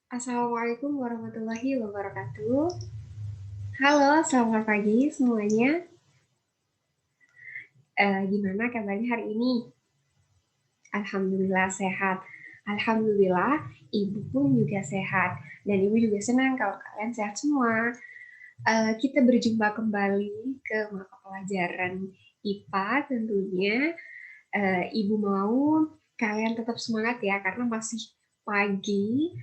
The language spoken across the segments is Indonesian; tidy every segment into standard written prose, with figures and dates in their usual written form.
Assalamualaikum warahmatullahi wabarakatuh. Halo, selamat pagi semuanya. Gimana kabarnya hari ini? Alhamdulillah sehat. Alhamdulillah, ibu pun juga sehat. Dan ibu juga senang kalau kalian sehat semua. Kita berjumpa kembali ke mata pelajaran IPA tentunya. Ibu mau kalian tetap semangat ya, karena masih pagi.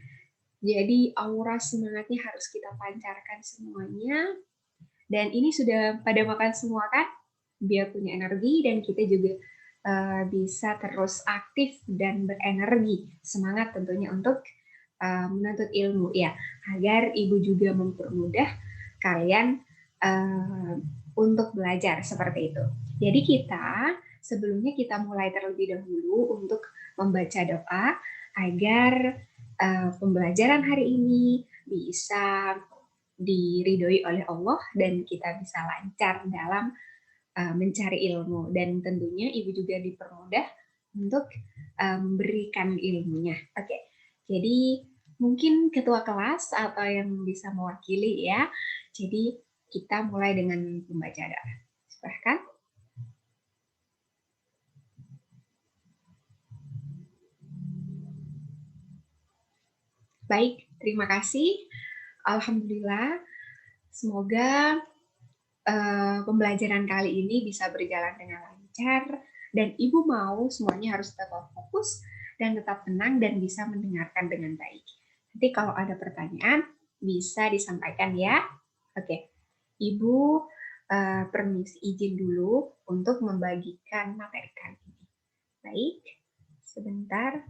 Jadi aura semangatnya harus kita pancarkan semuanya. Dan ini sudah pada makan semua kan? Biar punya energi dan kita juga bisa terus aktif dan berenergi. Semangat tentunya untuk menuntut ilmu ya, agar ibu juga mempermudah kalian uh, untuk belajar seperti itu. Jadi sebelumnya kita mulai terlebih dahulu untuk membaca doa agar pembelajaran hari ini bisa diridhoi oleh Allah dan kita bisa lancar dalam mencari ilmu, dan tentunya ibu juga dipermudah untuk memberikan ilmunya. Oke, jadi mungkin ketua kelas atau yang bisa mewakili ya. Jadi kita mulai dengan membaca doa. Silahkan. Baik, terima kasih. Alhamdulillah, semoga pembelajaran kali ini bisa berjalan dengan lancar, dan ibu mau semuanya harus tetap fokus dan tetap tenang dan bisa mendengarkan dengan baik. Nanti kalau ada pertanyaan bisa disampaikan ya. Oke, ibu permisi izin dulu untuk membagikan materi kali ini. Baik, sebentar.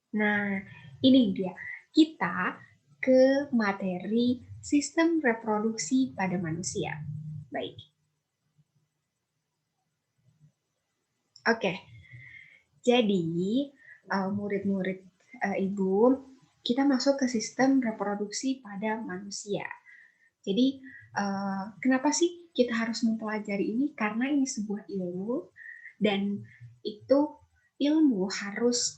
Nah, ini dia. Kita ke materi sistem reproduksi pada manusia. Baik. Oke. Jadi, murid-murid Ibu, kita masuk ke sistem reproduksi pada manusia. Jadi, kenapa sih kita harus mempelajari ini? Karena ini sebuah ilmu, dan itu ilmu harus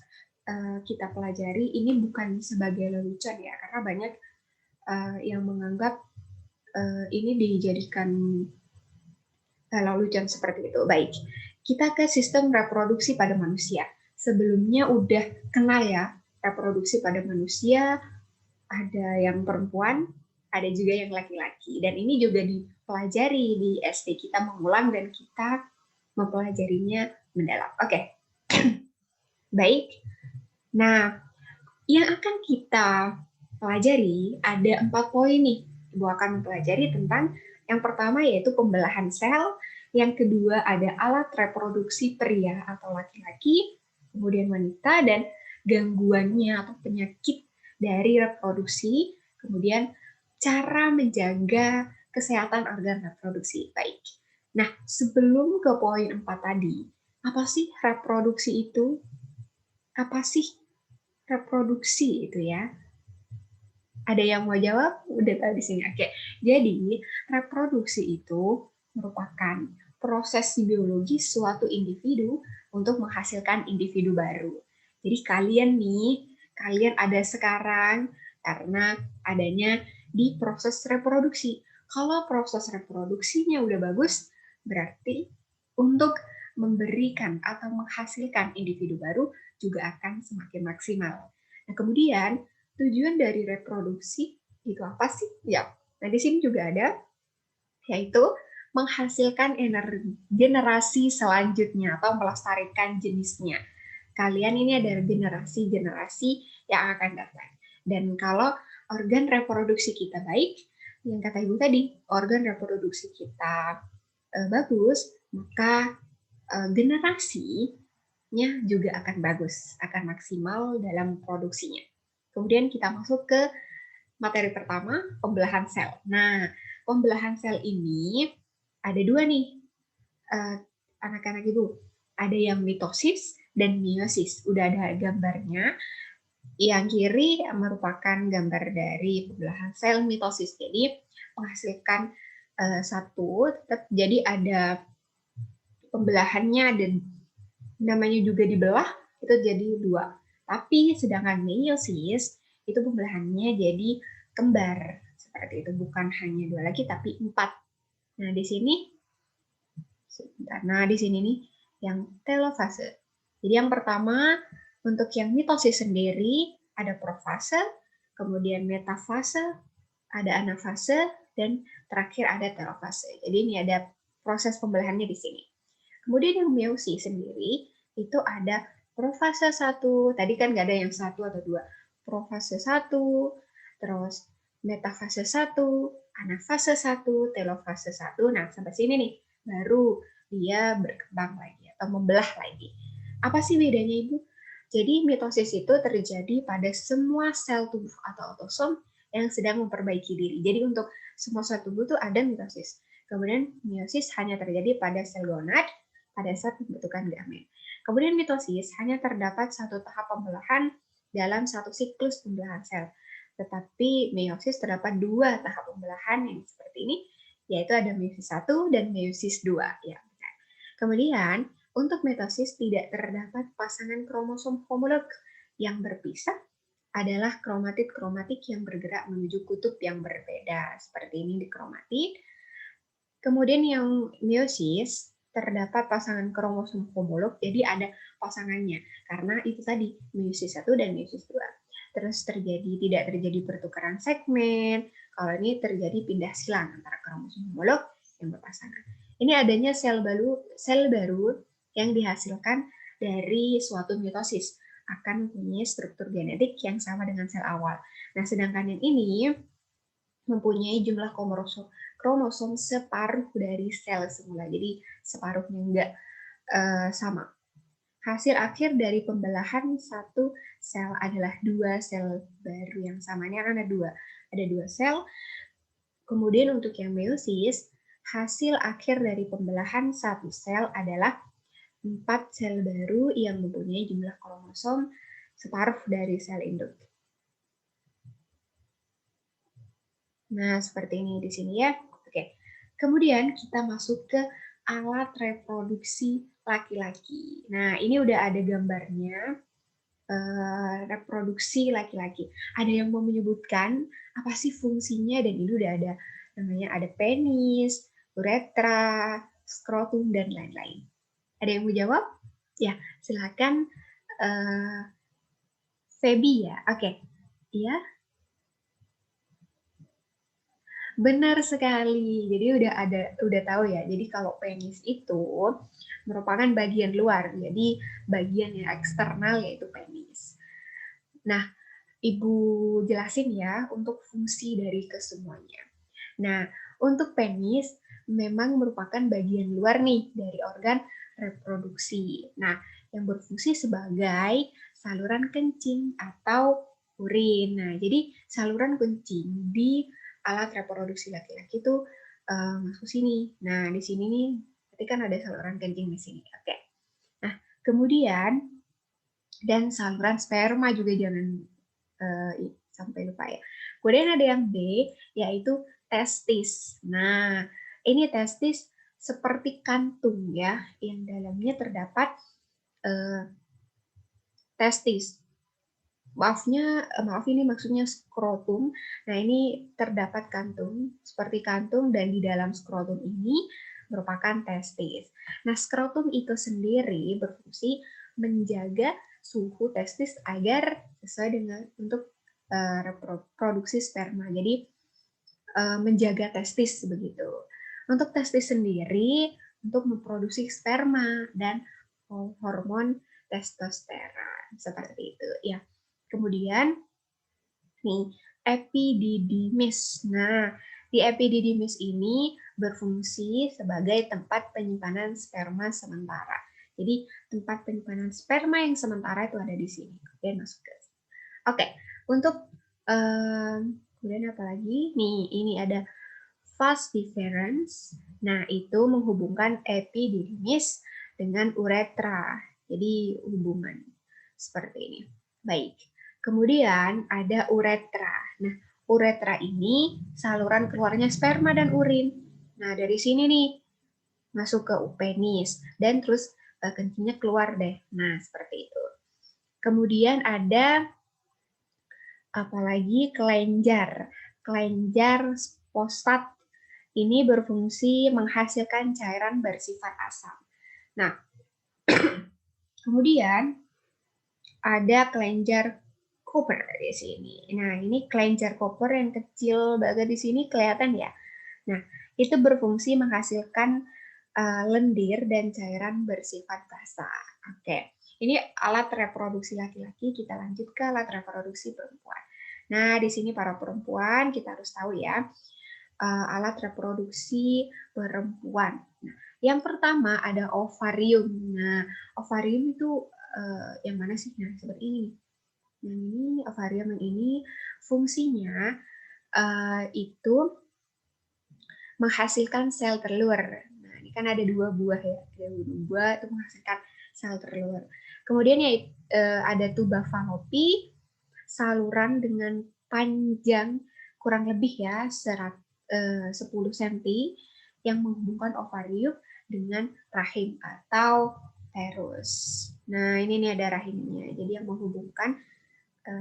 kita pelajari. Ini bukan sebagai lelucon ya, karena banyak yang menganggap ini dijadikan lelucon seperti itu. Baik, kita ke sistem reproduksi pada manusia. Sebelumnya udah kenal ya, reproduksi pada manusia, ada yang perempuan, ada juga yang laki-laki. Dan ini juga dipelajari di SD, kita mengulang dan kita mempelajarinya mendalam. Oke, baik. Nah, yang akan kita pelajari ada 4 poin nih. Ibu akan mempelajari tentang yang pertama yaitu pembelahan sel, yang kedua ada alat reproduksi pria atau laki-laki, kemudian wanita, dan gangguannya atau penyakit dari reproduksi, kemudian cara menjaga kesehatan organ reproduksi. Baik. Nah, sebelum ke poin 4 tadi, apa sih reproduksi itu? Apa sih reproduksi itu ya? Ada yang mau jawab? Udah tahu di sini. Oke. Jadi, reproduksi itu merupakan proses biologi suatu individu untuk menghasilkan individu baru. Jadi kalian ada sekarang karena adanya di proses reproduksi. Kalau proses reproduksinya udah bagus, berarti untuk memberikan atau menghasilkan individu baru juga akan semakin maksimal. Nah, kemudian tujuan dari reproduksi itu apa sih? Ya, nah di sini juga ada, yaitu menghasilkan generasi selanjutnya atau melestarikan jenisnya. Kalian ini ada generasi-generasi yang akan datang. Dan kalau organ reproduksi kita baik, yang kata ibu tadi, organ reproduksi kita bagus, maka generasinya juga akan bagus, akan maksimal dalam produksinya. Kemudian kita masuk ke materi pertama, pembelahan sel. Nah, pembelahan sel ini ada dua nih, anak-anak ibu. Ada yang mitosis dan meiosis. Udah ada gambarnya. Yang kiri merupakan gambar dari pembelahan sel mitosis. Jadi menghasilkan satu, tetap jadi ada pembelahannya dan namanya juga dibelah, itu jadi dua. Tapi sedangkan meiosis itu pembelahannya jadi kembar. Seperti itu, bukan hanya 2 lagi tapi 4. Nah, di sini nih yang telofase. Jadi yang pertama untuk yang mitosis sendiri ada profase, kemudian metafase, ada anafase, dan terakhir ada telofase. Jadi ini ada proses pembelahannya di sini. Kemudian yang meiosis sendiri itu ada profase 1, tadi kan nggak ada yang 1 atau 2. Profase 1, terus metafase 1, anafase 1, telofase 1. Nah, sampai sini nih baru dia berkembang lagi atau membelah lagi. Apa sih bedanya, Ibu? Jadi mitosis itu terjadi pada semua sel tubuh atau autosom yang sedang memperbaiki diri. Jadi untuk semua sel tubuh itu ada mitosis. Kemudian meiosis hanya terjadi pada sel gonad pada saat pembentukan gamet. Kemudian mitosis hanya terdapat satu tahap pembelahan dalam satu siklus pembelahan sel. Tetapi meiosis terdapat 2 tahap pembelahan yang seperti ini, yaitu ada meiosis 1 dan meiosis 2. Ya. Kemudian, untuk mitosis tidak terdapat pasangan kromosom homolog yang berpisah, adalah kromatid-kromatid yang bergerak menuju kutub yang berbeda. Seperti ini di kromatid. Kemudian yang meiosis terdapat pasangan kromosom homolog, jadi ada pasangannya. Karena itu tadi, meiosis 1 dan meiosis 2. Terus tidak terjadi pertukaran segmen, kalau ini terjadi pindah silang antara kromosom homolog yang berpasangan. Ini adanya sel baru yang dihasilkan dari suatu mitosis akan mempunyai struktur genetik yang sama dengan sel awal. Nah, sedangkan yang ini mempunyai jumlah kromosom separuh dari sel semula. Jadi separuhnya enggak sama. Hasil akhir dari pembelahan satu sel adalah 2 sel baru yang sama. Ini akan ada 2 sel. Kemudian untuk yang meiosis, hasil akhir dari pembelahan satu sel adalah 4 sel baru yang mempunyai jumlah kromosom separuh dari sel induk. Nah, seperti ini di sini ya. Oke. Kemudian kita masuk ke alat reproduksi laki-laki. Nah, ini udah ada gambarnya. Reproduksi laki-laki. Ada yang mau menyebutkan apa sih fungsinya, dan ini udah ada namanya, ada penis, uretra, skrotum, dan lain-lain. Ada yang mau jawab? Ya, silakan Feby ya. Oke. Iya. Benar sekali. Jadi udah tahu ya. Jadi kalau penis itu merupakan bagian luar. Jadi bagian yang eksternal yaitu penis. Nah, Ibu jelasin ya untuk fungsi dari kesemuanya. Nah, untuk penis memang merupakan bagian luar nih dari organ reproduksi. Nah, yang berfungsi sebagai saluran kencing atau urin. Nah, jadi saluran kencing di alat reproduksi laki-laki itu masuk sini. Nah, di sini nih, berarti kan ada saluran kencing di sini. Oke. Nah, kemudian dan saluran sperma juga jangan sampai lupa ya. Kemudian ada yang B, yaitu testis. Nah, ini testis seperti kantung ya, yang dalamnya terdapat testis. Maaf ini maksudnya skrotum. Nah, ini terdapat kantung, seperti kantung, dan di dalam skrotum ini merupakan testis. Nah, skrotum itu sendiri berfungsi menjaga suhu testis agar sesuai dengan untuk reproduksi sperma. Jadi menjaga testis begitu. Untuk testis sendiri untuk memproduksi sperma dan hormon testosteron seperti itu ya. Kemudian nih epididymis. Nah, di epididymis ini berfungsi sebagai tempat penyimpanan sperma sementara. Jadi tempat penyimpanan sperma yang sementara itu ada di sini. Kemudian masuk ke. Oke, untuk kemudian apa lagi? Nih, ini ada vas deferens. Nah, itu menghubungkan epididymis dengan uretra. Jadi hubungan seperti ini. Baik. Kemudian ada uretra. Nah, uretra ini saluran keluarnya sperma dan urin. Nah, dari sini nih masuk ke penis dan terus kencingnya keluar deh. Nah, seperti itu. Kemudian ada apalagi kelenjar. Kelenjar sposat ini berfungsi menghasilkan cairan bersifat asam. Nah, kemudian ada kelenjar Cooper di sini. Nah, ini kelenjar Cooper yang kecil banget di sini kelihatan ya. Nah, itu berfungsi menghasilkan lendir dan cairan bersifat basah. Oke, ini alat reproduksi laki-laki. Kita lanjut ke alat reproduksi perempuan. Nah, di sini para perempuan kita harus tahu ya, alat reproduksi perempuan. Nah, yang pertama ada ovarium. Nah, ovarium itu yang mana sih? Nah, seperti ini. Yang ini ovarium yang ini fungsinya itu menghasilkan sel telur. Nah, ini kan ada 2 buah ya, ada 2 buah itu menghasilkan sel telur. Kemudian ya ada tuba fallopi, saluran dengan panjang kurang lebih ya 10 cm yang menghubungkan ovarium dengan rahim atau uterus. Nah, ini nih ada rahimnya. Jadi yang menghubungkan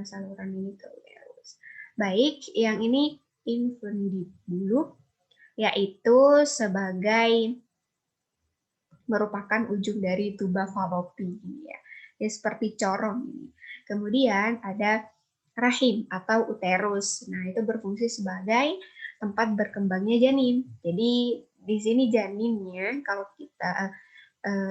saluran ini ke uterus. Baik, yang ini infundibulum yaitu sebagai merupakan ujung dari tuba fallopi ya. Ya seperti corong ini. Kemudian ada rahim atau uterus. Nah, itu berfungsi sebagai tempat berkembangnya janin. Jadi di sini janinnya kalau kita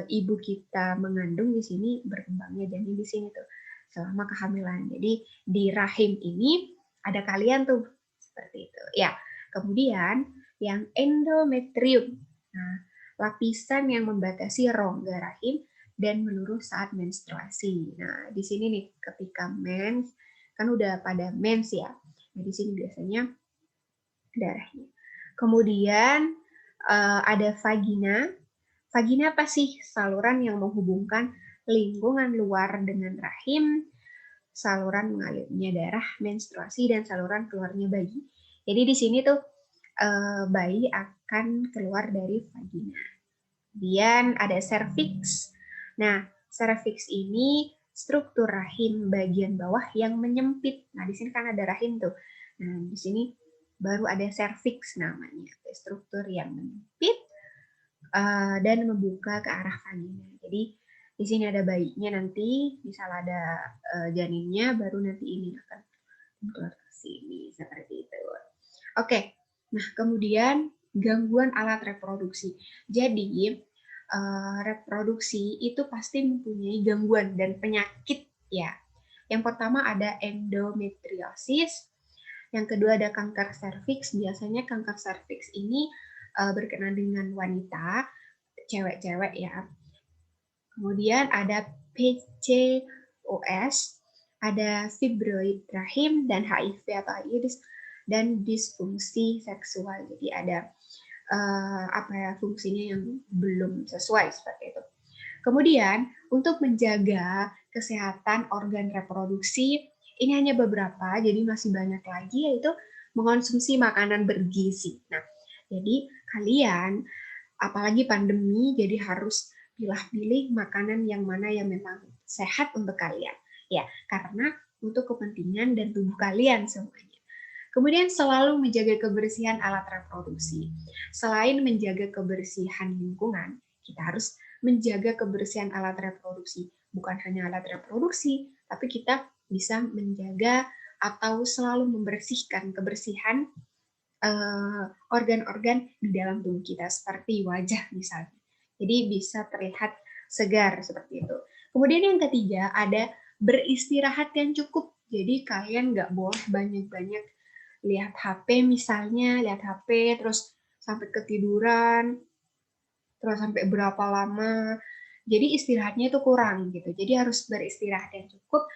ibu kita mengandung di sini berkembangnya janin di sini tuh selama kehamilan. Jadi di rahim ini ada kalian tuh seperti itu. Ya. Kemudian yang endometrium. Nah, lapisan yang membatasi rongga rahim dan meluruh saat menstruasi. Nah, di sini nih ketika mens kan udah pada mens ya. Nah, di sini biasanya darahnya. Kemudian ada vagina. Vagina apa sih? Saluran yang menghubungkan lingkungan luar dengan rahim, saluran mengalirnya darah, menstruasi, dan saluran keluarnya bayi. Jadi di sini tuh bayi akan keluar dari vagina. Kemudian ada cervix. Nah, cervix ini struktur rahim bagian bawah yang menyempit. Nah, di sini kan ada rahim tuh. Nah, di sini baru ada cervix namanya, struktur yang menyempit dan membuka ke arah vagina. Jadi di sini ada bayinya nanti, misal ada janinnya, baru nanti ini akan keluar ke sini seperti itu. Oke, nah kemudian gangguan alat reproduksi. Jadi reproduksi itu pasti mempunyai gangguan dan penyakit ya. Yang pertama ada endometriosis, yang kedua ada kanker serviks. Biasanya kanker serviks ini berkenaan dengan wanita, cewek-cewek ya. Kemudian ada PCOS, ada fibroid rahim dan HIV atau AIDS dan disfungsi seksual. Jadi ada fungsinya yang belum sesuai seperti itu. Kemudian untuk menjaga kesehatan organ reproduksi ini hanya beberapa, jadi masih banyak lagi yaitu mengonsumsi makanan bergizi. Nah, jadi kalian apalagi pandemi jadi harus pilih-pilih makanan yang mana yang memang sehat untuk kalian. Ya, karena untuk kepentingan dan tubuh kalian semuanya. Kemudian selalu menjaga kebersihan alat reproduksi. Selain menjaga kebersihan lingkungan, kita harus menjaga kebersihan alat reproduksi. Bukan hanya alat reproduksi, tapi kita bisa menjaga atau selalu membersihkan kebersihan organ-organ di dalam tubuh kita, seperti wajah misalnya. Jadi bisa terlihat segar seperti itu. Kemudian yang ketiga ada beristirahat yang cukup. Jadi kalian nggak boleh banyak-banyak lihat HP misalnya, lihat HP terus sampai ketiduran, terus sampai berapa lama. Jadi istirahatnya itu kurang gitu. Jadi harus beristirahat yang cukup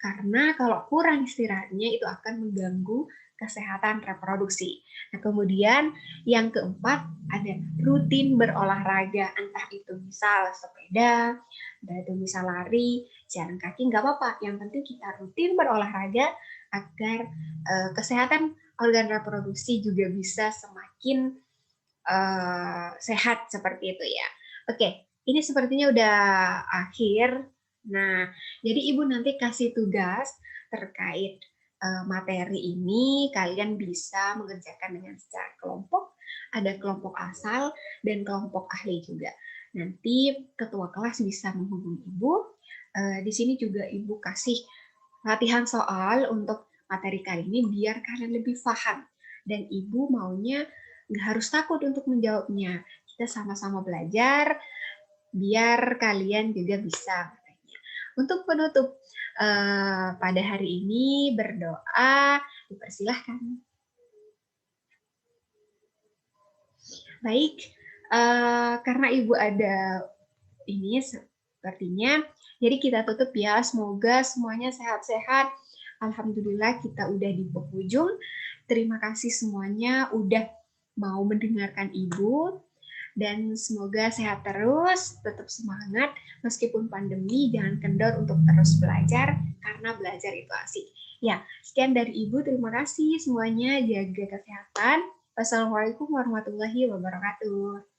karena kalau kurang istirahatnya itu akan mengganggu kesehatan reproduksi. Nah, kemudian yang keempat ada rutin berolahraga, entah itu misal sepeda, entah itu misal lari, jalan kaki, nggak apa-apa. Yang penting kita rutin berolahraga agar kesehatan organ reproduksi juga bisa semakin sehat seperti itu ya. Oke, ini sepertinya udah akhir Nah, jadi Ibu nanti kasih tugas terkait materi ini, kalian bisa mengerjakan dengan secara kelompok, ada kelompok asal dan kelompok ahli juga. Nanti ketua kelas bisa menghubungi Ibu. Di sini juga Ibu kasih latihan soal untuk materi kali ini biar kalian lebih paham. Dan Ibu maunya nggak harus takut untuk menjawabnya. Kita sama-sama belajar biar kalian juga bisa. Untuk penutup pada hari ini berdoa, dipersilahkan. Baik, karena Ibu ada ini sepertinya, jadi kita tutup ya. Semoga semuanya sehat-sehat. Alhamdulillah kita udah di penghujung. Terima kasih semuanya udah mau mendengarkan Ibu. Dan semoga sehat terus, tetap semangat, meskipun pandemi, jangan kendor untuk terus belajar, karena belajar itu asik. Ya, sekian dari Ibu, terima kasih semuanya, jaga kesehatan. Wassalamualaikum warahmatullahi wabarakatuh.